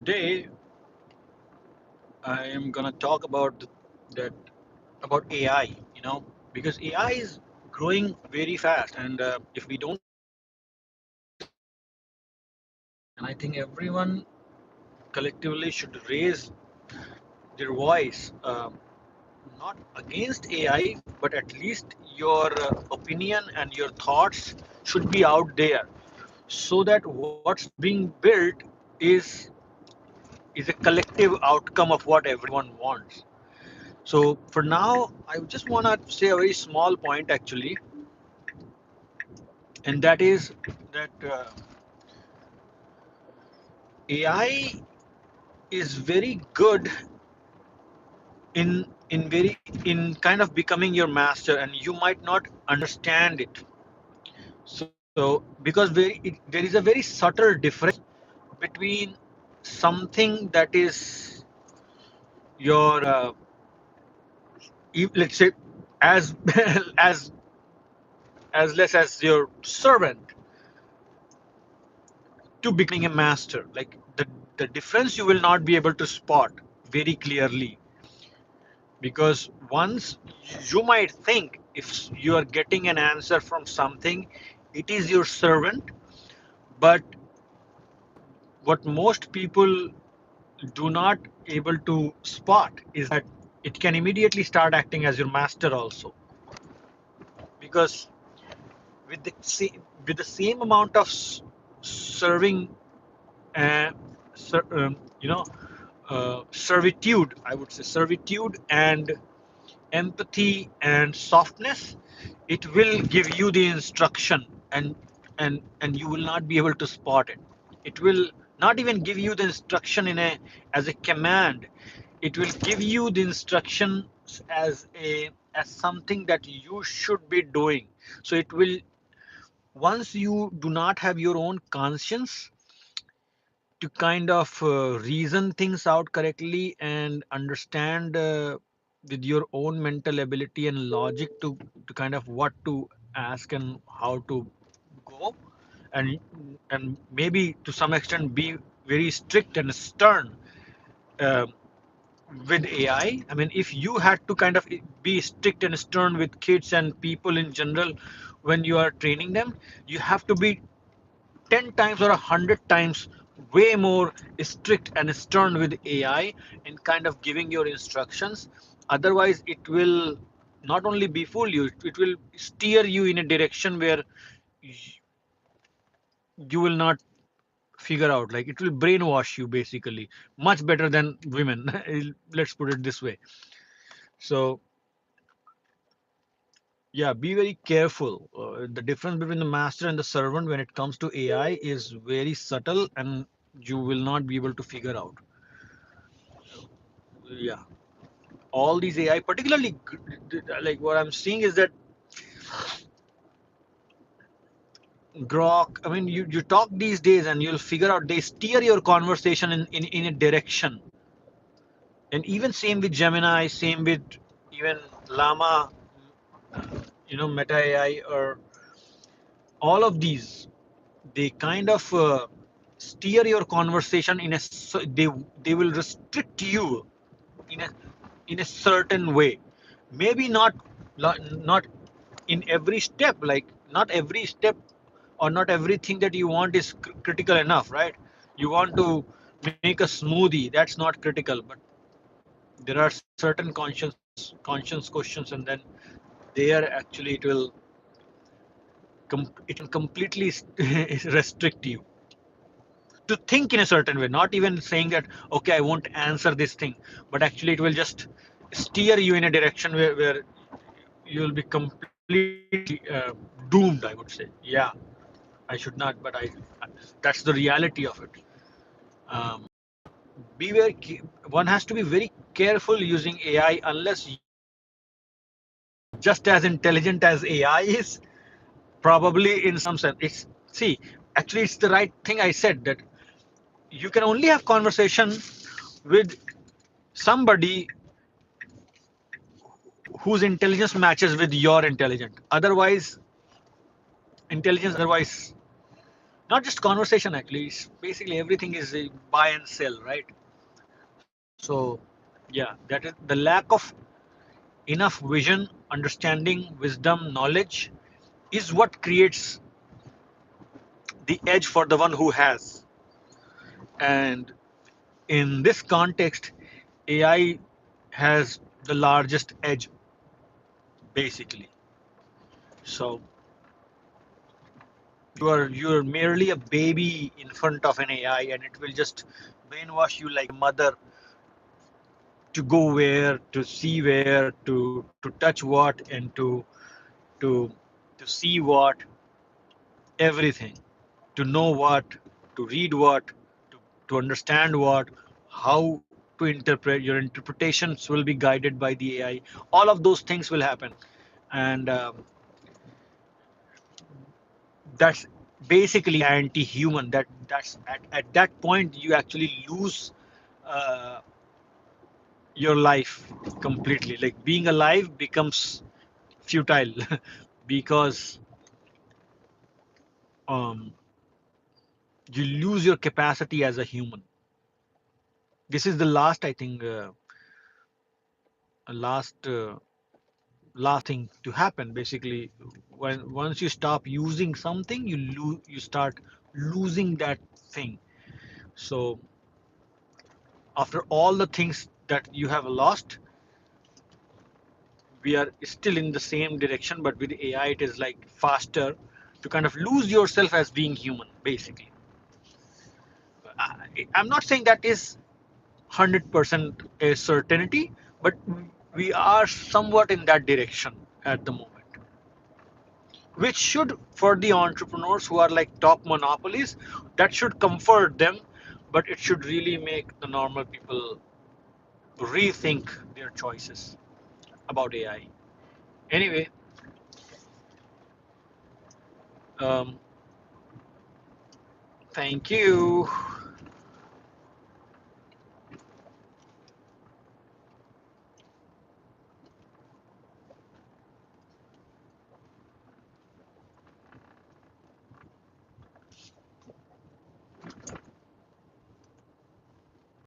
Today, I am gonna talk about that about AI. Because AI is growing very fast, and if we don't and I think everyone collectively should raise their voice, not against AI, but at least your opinion and your thoughts should be out there, so that what's being built is is a collective outcome of what everyone wants. So for now, I just want to say a very small point actually, and that is that AI is very good in kind of becoming your master, and you might not understand it. So because there is a very subtle difference between something that is your let's say as as as less as your servant to becoming a master. Like the difference you will not be able to spot very clearly, because once you might think if you are getting an answer from something, it is your servant. But what most people do not able to spot is that it can immediately start acting as your master also, because with the same amount of serving, uh, you know servitude, I would say servitude and empathy and softness, it will give you the instruction, and you will not be able to spot it. It will not even give you the instruction in a as a command. It will give you the instructions as something that you should be doing. So it will, once you do not have your own conscience to kind of reason things out correctly and understand with your own mental ability and logic to kind of what to ask and how to go, and maybe to some extent be very strict and stern uh, with AI. I mean, if you had to kind of be strict and stern with kids and people in general when you are training them, you have to be 10 times or 100 times way more strict and stern with AI in kind of giving your instructions. Otherwise, it will not only befool you, it will steer you in a direction where you will not figure out. Like, it will brainwash you basically, much better than women. Let's put it this way. So, yeah, be very careful. The difference between the master and the servant when it comes to AI is very subtle, and you will not be able to figure out. Yeah, all these AI, particularly like what I'm seeing is that Grok. I mean, you talk these days and you'll figure out they steer your conversation in a direction. And even same with Gemini, same with even Llama, Meta AI, or all of these. They kind of steer your conversation in a they will restrict you in a certain way. Maybe not in every step, like not every step or not everything that you want is critical enough, right? You want to make a smoothie, that's not critical, but there are certain conscience questions, and then there actually it can completely restrict you to think in a certain way, not even saying that okay, I won't answer this thing, but actually it will just steer you in a direction where you will be completely doomed, I would say. Yeah, I should not, but that's the reality of it. um, be very one has to be very careful using AI, unless just as intelligent as AI is, probably in some sense. It's see, actually it's the right thing I said, that you can only have conversation with somebody whose intelligence matches with your intelligence. Otherwise, not just conversation actually. It's basically everything is a buy and sell, right? So yeah, that is the lack of enough vision, understanding, wisdom, knowledge is what creates the edge for the one who has. And in this context, AI has the largest edge basically. So you're merely a baby in front of an AI, and it will just brainwash you like a mother to go where, to see where, to touch what, and to to see what, everything, to know what, to read what, to understand what, how to interpret. Your interpretations will be guided by the AI. All of those things will happen, and that's basically anti-human. That's at that point you actually lose uh, your life completely. Like being alive becomes futile because um, you lose your capacity as a human. This is the last, I think, last last thing to happen. Basically, when once you stop using something, you start losing that thing. So after all the things that you have lost, we are still in the same direction, but with AI it is like faster to kind of lose yourself as being human basically. I'm not saying that is 100% a certainty, but we are somewhat in that direction at the moment, which should, for the entrepreneurs who are like top monopolies, that should comfort them, but it should really make the normal people rethink their choices about AI. Anyway, um, thank you.